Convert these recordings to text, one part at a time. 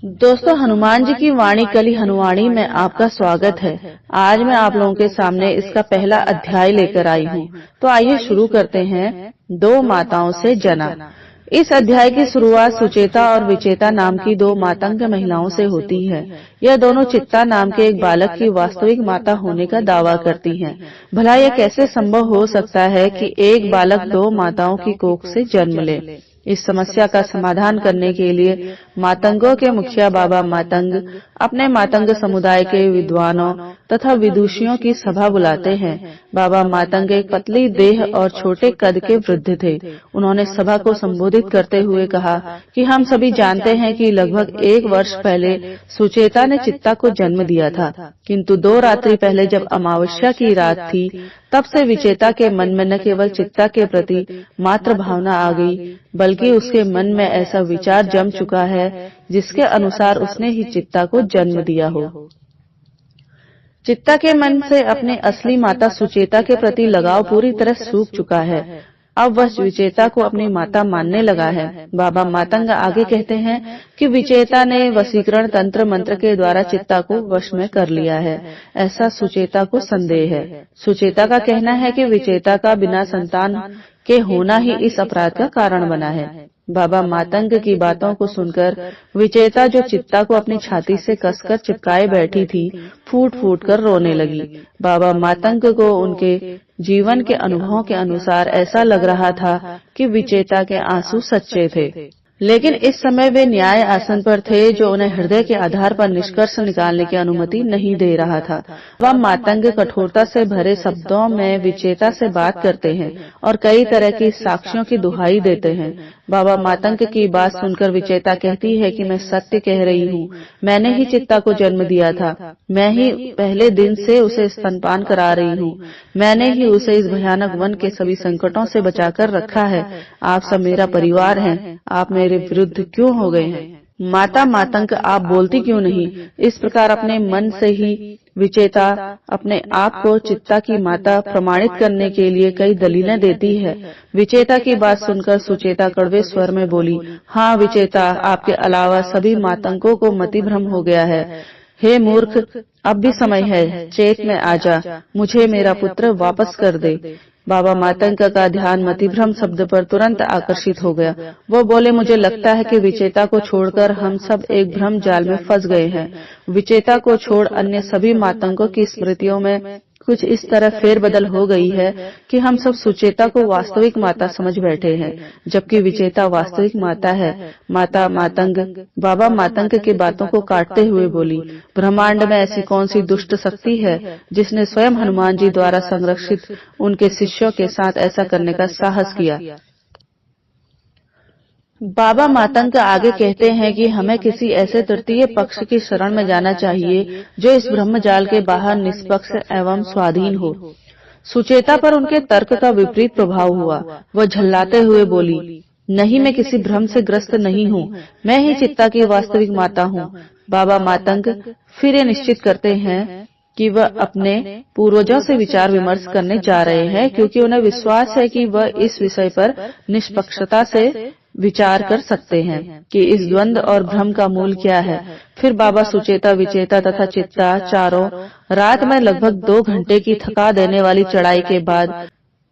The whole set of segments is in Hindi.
दोस्तों, हनुमान जी की वाणी कली हनुवाणी में आपका स्वागत है। आज मैं आप लोगों के सामने इसका पहला अध्याय लेकर आई हूँ। तो आइए शुरू करते हैं। दो माताओं से जना। इस अध्याय की शुरुआत सुचेता और विचेता नाम की दो मातंग महिलाओं से होती है। यह दोनों चित्ता नाम के एक बालक की वास्तविक माता होने का दावा करती हैं। भला यह कैसे संभव हो सकता है कि एक बालक दो माताओं की कोख से जन्म ले? इस समस्या का समाधान करने के लिए मातंगों के मुखिया बाबा मातंग अपने मातंग समुदाय के विद्वानों तथा विदुषियों की सभा बुलाते हैं। बाबा मातंग एक पतली देह और छोटे कद के वृद्ध थे। उन्होंने सभा को संबोधित करते हुए कहा कि हम सभी जानते हैं कि लगभग 1 वर्ष पहले सुचेता ने चित्ता को जन्म दिया था, किंतु 2 रात्रि पहले जब अमावस्या की रात थी, तब से विचेता के मन में न केवल चित्ता के प्रति मात्र भावना आ गई, बल्कि उसके मन में ऐसा विचार जम चुका है जिसके अनुसार उसने ही चित्ता को जन्म दिया हो। चित्ता के मन से अपने असली माता सुचेता के प्रति लगाव पूरी तरह सूख चुका है। अब वह विचेता को अपनी माता मानने लगा है। बाबा मातंग आगे कहते हैं कि विचेता ने वशीकरण तंत्र मंत्र के द्वारा चित्ता को वश में कर लिया है, ऐसा सुचेता को संदेह है। सुचेता का कहना है कि विचेता का बिना संतान के होना ही इस अपराध का कारण बना है। बाबा मातंग की बातों को सुनकर विचेता, जो चित्ता को अपनी छाती से कसकर चिपकाए बैठी थी, फूट फूट कर रोने लगी। बाबा मातंग को उनके जीवन के अनुभवों के अनुसार ऐसा लग रहा था कि विचेता के आंसू सच्चे थे, लेकिन इस समय वे न्याय आसन पर थे, जो उन्हें हृदय के आधार पर निष्कर्ष निकालने की अनुमति नहीं दे रहा था। वह मातंग कठोरता से भरे शब्दों में विचेता से बात करते हैं और कई तरह की साक्ष्यों की दुहाई देते हैं। बाबा मातंग की बात सुनकर विचेता कहती है कि मैं सत्य कह रही हूँ, मैंने ही चित्ता को जन्म दिया था, मैं ही पहले दिन से उसे स्तनपान करा रही हूँ, मैंने ही उसे इस भयानक वन के सभी संकटों से बचाकर रखा है। आप सब मेरा परिवार हैं, आप मेरे विरुद्ध क्यों हो गए हैं? माता मातंग, आप बोलती क्यों नहीं? इस प्रकार अपने मन से ही विचेता अपने आप को चित्ता की माता प्रमाणित करने के लिए कई दलीलें देती है। विचेता की बात सुनकर सुचेता कड़वे स्वर में बोली, हाँ विचेता, आपके अलावा सभी मातंगों को मतिभ्रम हो गया है। हे मूर्ख, अब भी समय है, चेत में आजा, मुझे मेरा पुत्र वापस कर दे। बाबा मातंग का ध्यान मतिभ्रम शब्द पर तुरंत आकर्षित हो गया। वो बोले, मुझे लगता है कि विचेता को छोड़कर हम सब एक भ्रम जाल में फंस गए हैं। विचेता को छोड़ अन्य सभी मातंगों की स्मृतियों में कुछ इस तरह फेरबदल हो गई है कि हम सब सुचेता को वास्तविक माता समझ बैठे हैं, जबकि विचेता वास्तविक माता है। माता मातंग बाबा मातंग की बातों को काटते हुए बोली, ब्रह्मांड में ऐसी कौन सी दुष्ट शक्ति है जिसने स्वयं हनुमान जी द्वारा संरक्षित उनके शिष्यों के साथ ऐसा करने का साहस किया? बाबा मातंग आगे कहते हैं कि हमें किसी ऐसे तृतीय पक्ष की शरण में जाना चाहिए जो इस ब्रह्मजाल के बाहर निष्पक्ष एवं स्वाधीन हो। सुचेता पर उनके तर्क का विपरीत प्रभाव हुआ। वह झल्लाते हुए बोली, नहीं, मैं किसी भ्रम से ग्रस्त नहीं हूँ, मैं ही चित्ता की वास्तविक माता हूँ। बाबा मातंग फिर ये निश्चित करते हैं कि वह अपने पूर्वजों से विचार विमर्श करने जा रहे हैं, क्योंकि उन्हें विश्वास है कि वह इस विषय पर निष्पक्षता से विचार कर सकते हैं कि इस द्वंद्व और भ्रम का मूल क्या है। फिर बाबा सुचेता, विचेता तथा चित्ता चारों रात में लगभग 2 घंटे की थका देने वाली चढ़ाई के बाद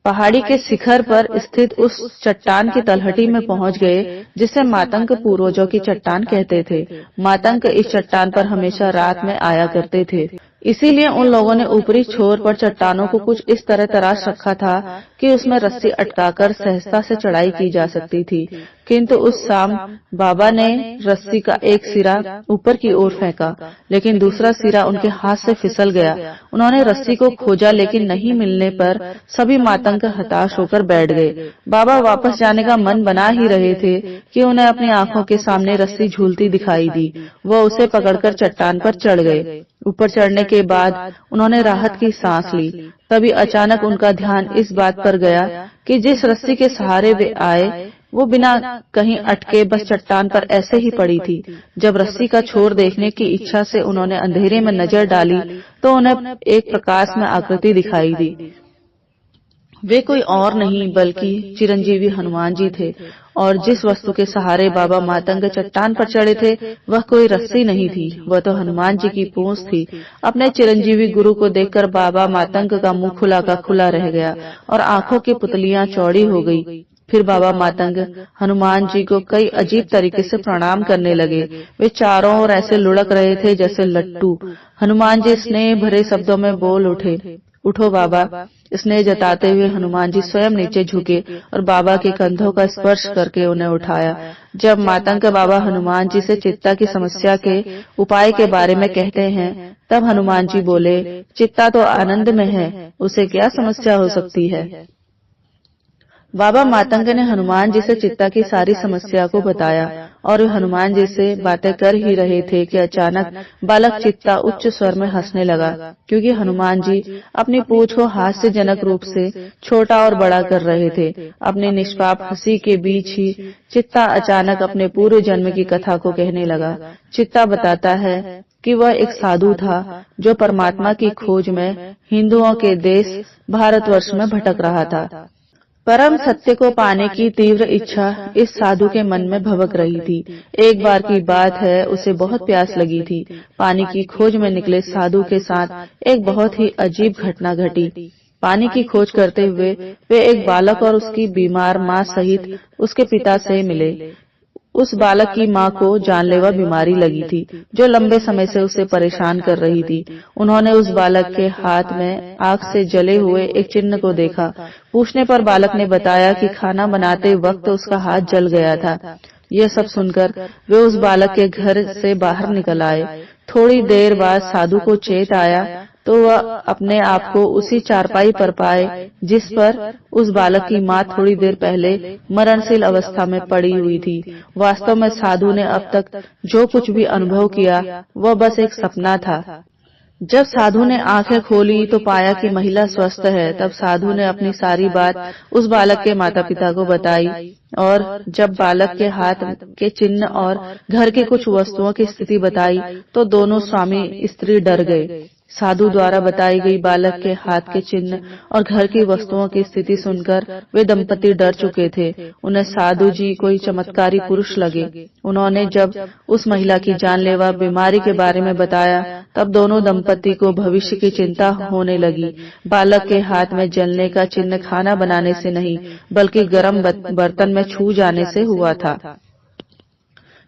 पहाड़ी के शिखर पर स्थित उस चट्टान की तलहटी में पहुंच गए, जिसे मातंग पूर्वजों की चट्टान कहते थे। मातंग इस चट्टान पर हमेशा रात में आया करते थे, इसीलिए उन लोगों ने ऊपरी छोर पर चट्टानों को कुछ इस तरह तराश रखा था कि उसमें रस्सी अटकाकर सहजता से चढ़ाई की जा सकती थी। किंतु उस शाम बाबा ने रस्सी का एक सिरा ऊपर की ओर फेंका, लेकिन दूसरा सिरा उनके हाथ से फिसल गया। उन्होंने रस्सी को खोजा, लेकिन नहीं मिलने पर सभी मातंग हताश होकर बैठ गए। बाबा वापस जाने का मन बना ही रहे थे कि उन्हें अपनी आंखों के सामने रस्सी झूलती दिखाई दी। वह उसे पकड़कर चट्टान पर चढ़ गए। ऊपर चढ़ने के बाद उन्होंने राहत की सांस ली। तभी अचानक उनका ध्यान इस बात पर गया कि जिस रस्सी के सहारे वे आए, वो बिना कहीं अटके बस चट्टान पर ऐसे ही पड़ी थी। जब रस्सी का छोर देखने की इच्छा से उन्होंने अंधेरे में नजर डाली तो उन्हें एक प्रकाश में आकृति दिखाई दी। वे कोई और नहीं बल्कि चिरंजीवी हनुमान जी थे, और जिस वस्तु के सहारे बाबा मातंग चट्टान पर चढ़े थे वह कोई रस्सी नहीं थी, वह तो हनुमान जी की पूंछ थी। अपने चिरंजीवी गुरु को देखकर बाबा मातंग का मुंह खुला का खुला रह गया और आंखों की पुतलियां चौड़ी हो गई। फिर बाबा मातंग हनुमान जी को कई अजीब तरीके से प्रणाम करने लगे। वे चारों ओर ऐसे लुढ़क रहे थे जैसे लट्टू। हनुमान जी स्नेह भरे शब्दों में बोल उठे, उठो बाबा। स्नेह जताते हुए हनुमान जी स्वयं नीचे झुके और बाबा के कंधों का स्पर्श करके उन्हें उठाया। जब मातंग बाबा हनुमान जी से चित्ता की समस्या के उपाय के बारे में कहते हैं, तब हनुमान जी बोले, चित्ता तो आनंद में है, उसे क्या समस्या हो सकती है। बाबा मातंग ने हनुमान जी से चित्ता की सारी समस्या को बताया और वे हनुमान जी से बातें कर ही रहे थे कि अचानक बालक चित्ता उच्च स्वर में हंसने लगा, क्योंकि हनुमान जी अपनी पूंछ को हास्यजनक रूप से छोटा और बड़ा कर रहे थे। अपनी निष्पाप हंसी के बीच ही चित्ता अचानक अपने पूर्व जन्म की कथा को कहने लगा। चित्ता बताता है कि वह एक साधु था जो परमात्मा की खोज में हिंदुओं के देश भारतवर्ष में भटक रहा था। परम सत्य को पाने की तीव्र इच्छा इस साधु के मन में भभक रही थी। एक बार की बात है, उसे बहुत प्यास लगी थी। पानी की खोज में निकले साधु के साथ एक बहुत ही अजीब घटना घटी। पानी की खोज करते हुए वे एक बालक और उसकी बीमार माँ सहित उसके पिता से मिले। उस बालक की माँ को जानलेवा बीमारी लगी थी जो लंबे समय से उसे परेशान कर रही थी। उन्होंने उस बालक के हाथ में आग से जले हुए एक चिन्ह को देखा। पूछने पर बालक ने बताया कि खाना बनाते वक्त उसका हाथ जल गया था। यह सब सुनकर वे उस बालक के घर से बाहर निकल आए। थोड़ी देर बाद साधु को चेत आया तो वह अपने आप को उसी चारपाई पर पाए जिस पर उस बालक की माँ थोड़ी देर पहले मरणशील अवस्था में पड़ी हुई थी। वास्तव में साधु ने अब तक जो कुछ भी अनुभव किया वह बस एक सपना था। जब साधु ने आंखें खोली तो पाया कि महिला स्वस्थ है। तब साधु ने अपनी सारी बात उस बालक के माता पिता को बताई और जब बालक के हाथ के चिन्ह और घर की कुछ वस्तुओं की स्थिति बताई तो दोनों स्वामी स्त्री डर गए। साधु द्वारा बताई गई बालक के हाथ के चिन्ह और घर की वस्तुओं की स्थिति सुनकर वे दंपति डर चुके थे। उन्हें साधु जी कोई चमत्कारी पुरुष लगे। उन्होंने जब उस महिला की जानलेवा बीमारी के बारे में बताया तब दोनों दंपति को भविष्य की चिंता होने लगी। बालक के हाथ में जलने का चिन्ह खाना बनाने से नहीं बल्कि गर्म बर्तन में छू जाने से हुआ था।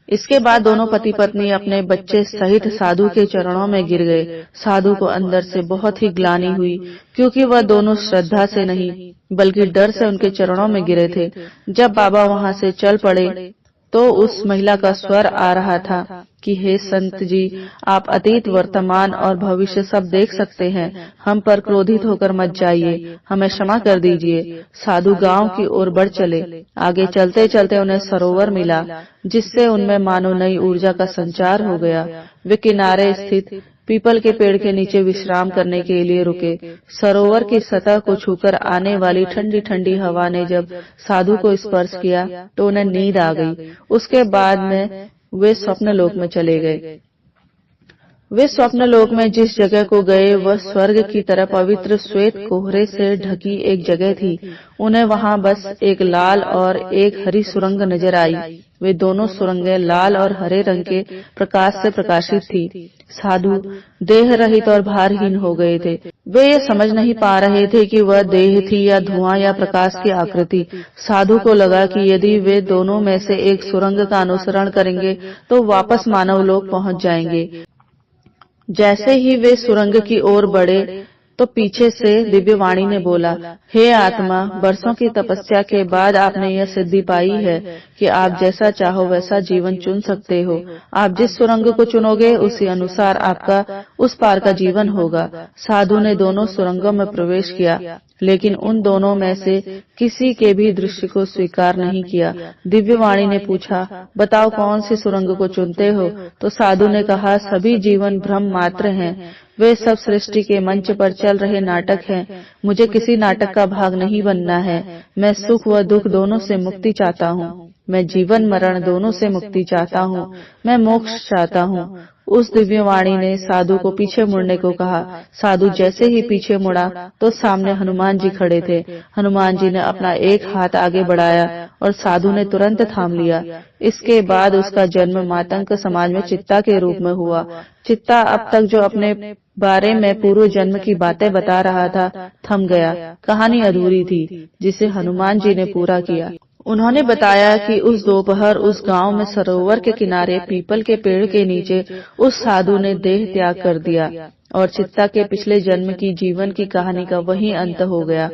इसके बाद दोनों पति पत्नी अपने बच्चे सहित साधु के चरणों में गिर गए। साधु को अंदर से बहुत ही ग्लानि हुई, क्योंकि वह दोनों श्रद्धा से नहीं बल्कि डर से उनके चरणों में गिरे थे। जब बाबा वहां से चल पड़े तो उस महिला का स्वर आ रहा था कि हे संत जी, आप अतीत वर्तमान और भविष्य सब देख सकते हैं, हम पर क्रोधित होकर मत जाइए, हमें क्षमा कर दीजिए। साधु गांव की ओर बढ़ चले। आगे चलते चलते उन्हें सरोवर मिला जिससे उनमें मानो नई ऊर्जा का संचार हो गया। वे किनारे स्थित पीपल के पेड़ के नीचे विश्राम करने के लिए रुके। सरोवर की सतह को छूकर आने वाली ठंडी ठंडी हवा ने जब साधु को स्पर्श किया तो उन्हें नींद आ गई। उसके बाद में वे स्वप्न लोक में चले गए। वे स्वप्न लोक में जिस जगह को गए वह स्वर्ग की तरह पवित्र श्वेत कोहरे से ढकी एक जगह थी। उन्हें वहां बस एक लाल और एक हरी सुरंग नजर आई। वे दोनों सुरंगें लाल और हरे रंग के प्रकाश से प्रकाशित थी। साधु देह रहित और भारहीन हो गए थे। वे ये समझ नहीं पा रहे थे कि वह देह थी या धुआं या प्रकाश की आकृति। साधु को लगा कि यदि वे दोनों में से एक सुरंग का अनुसरण करेंगे तो वापस मानव लोक पहुंच जाएंगे। जैसे ही वे सुरंग की ओर बढ़े तो पीछे से दिव्यवाणी ने बोला, हे आत्मा, बरसों की तपस्या के बाद आपने यह सिद्धि पाई है कि आप जैसा चाहो वैसा जीवन चुन सकते हो। आप जिस सुरंग को चुनोगे उसी अनुसार आपका उस पार का जीवन होगा। साधु ने दोनों सुरंगों में प्रवेश किया, लेकिन उन दोनों में से किसी के भी दृश्य को स्वीकार नहीं किया। दिव्यवाणी ने पूछा, बताओ कौन सी सुरंग को चुनते हो? तो साधु ने कहा, सभी जीवन भ्रम मात्र हैं, वे सब सृष्टि के मंच पर चल रहे नाटक हैं। मुझे किसी नाटक का भाग नहीं बनना है। मैं सुख व दुख दोनों से मुक्ति चाहता हूँ। मैं जीवन मरण दोनों से मुक्ति चाहता हूँ। मैं मोक्ष चाहता हूँ। उस दिव्यवाणी ने साधु को पीछे मुड़ने को कहा। साधु जैसे ही पीछे मुड़ा तो सामने हनुमान जी खड़े थे। हनुमान जी ने अपना एक हाथ आगे बढ़ाया और साधु ने तुरंत थाम लिया। इसके बाद उसका जन्म मातंग समाज में चित्ता के रूप में हुआ। चित्ता अब तक जो अपने बारे में पूर्व जन्म की बातें बता रहा था थम गया। कहानी अधूरी थी जिसे हनुमान जी ने पूरा किया। उन्होंने बताया कि उस दोपहर उस गांव में सरोवर के किनारे पीपल के पेड़ के नीचे उस साधु ने देह त्याग कर दिया और चित्ता के पिछले जन्म की जीवन की कहानी का वही अंत हो गया।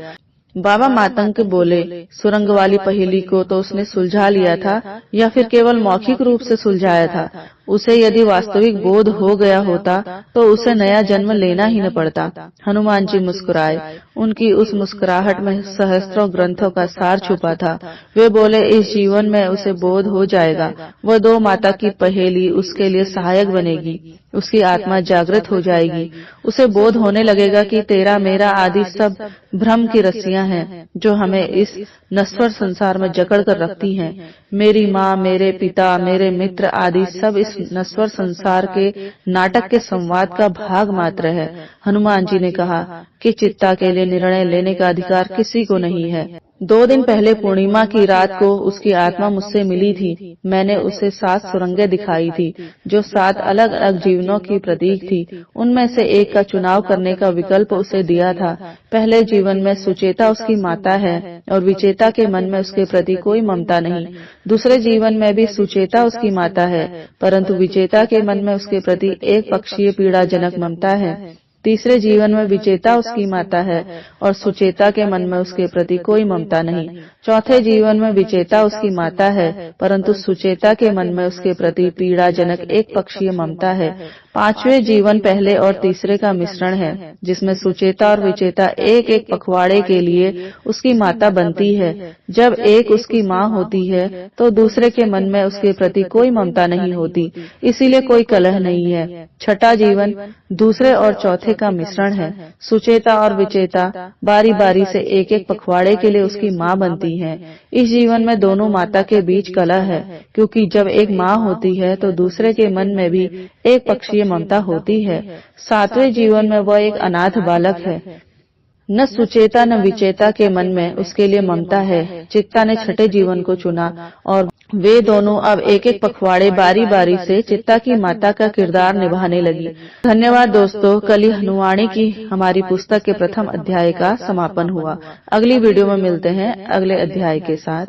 बाबा मातंग बोले, सुरंग वाली पहेली को तो उसने सुलझा लिया था या फिर केवल मौखिक रूप से सुलझाया था। उसे यदि वास्तविक बोध हो गया होता तो उसे नया जन्म लेना ही न पड़ता। हनुमान जी मुस्कुराए। उनकी उस मुस्कुराहट में सहस्त्रों ग्रंथों का सार छुपा था। वे बोले, इस जीवन में उसे बोध हो जाएगा। वह दो माता की पहेली उसके लिए सहायक बनेगी। उसकी आत्मा जागृत हो जाएगी। उसे बोध होने लगेगा कि तेरा मेरा आदि सब भ्रम की रस्सियां हैं जो हमें इस नश्वर संसार में जकड़ कर रखती हैं। मेरी माँ, मेरे पिता, मेरे मित्र आदि सब इस नश्वर संसार के नाटक के संवाद का भाग मात्र है। हनुमान जी ने कहा कि चित्ता के लिए निर्णय लेने का अधिकार किसी को नहीं है। 2 दिन पहले पूर्णिमा की रात को उसकी आत्मा मुझसे मिली थी। मैंने उसे 7 सुरंगें दिखाई थी जो 7 अलग अलग जीवनों की प्रतीक थी। उनमें से एक का चुनाव करने का विकल्प उसे दिया था। पहले जीवन में सुचेता उसकी माता है और विचेता के मन में उसके प्रति कोई ममता नहीं। दूसरे जीवन में भी सुचेता उसकी माता है, परंतु विचेता के मन में उसके प्रति एक पक्षीय पीड़ाजनक ममता है। तीसरे जीवन में विचेता उसकी माता है और सुचेता के मन में उसके प्रति कोई ममता नहीं। चौथे जीवन में विचेता उसकी माता है, परंतु सुचेता के मन में उसके प्रति पीड़ाजनक एक पक्षीय ममता है। 5वें जीवन पहले और तीसरे का मिश्रण है, जिसमें सुचेता और विचेता एक एक पखवाड़े के लिए उसकी माता बनती है। जब एक उसकी माँ होती है तो दूसरे के मन में उसके प्रति कोई ममता नहीं होती, इसीलिए कोई कलह नहीं है। छठा जीवन दूसरे और चौथे का मिश्रण है। सुचेता और विचेता बारी बारी से एक एक पखवाड़े के लिए उसकी माँ बनती हैं। इस जीवन में दोनों माता के बीच कलह है, क्योंकि जब एक माँ होती है तो दूसरे के मन में भी एक पक्षीय ममता होती है। 7वें जीवन में वह एक अनाथ बालक है। न सुचेता न विचेता के मन में उसके लिए ममता है। चित्ता ने छठे जीवन को चुना और वे दोनों अब एक एक पखवाड़े बारी बारी से चित्ता की माता का किरदार निभाने लगी। धन्यवाद दोस्तों। कल ही हनुवाणी की हमारी पुस्तक के प्रथम अध्याय का समापन हुआ। अगली वीडियो में मिलते हैं अगले अध्याय के साथ।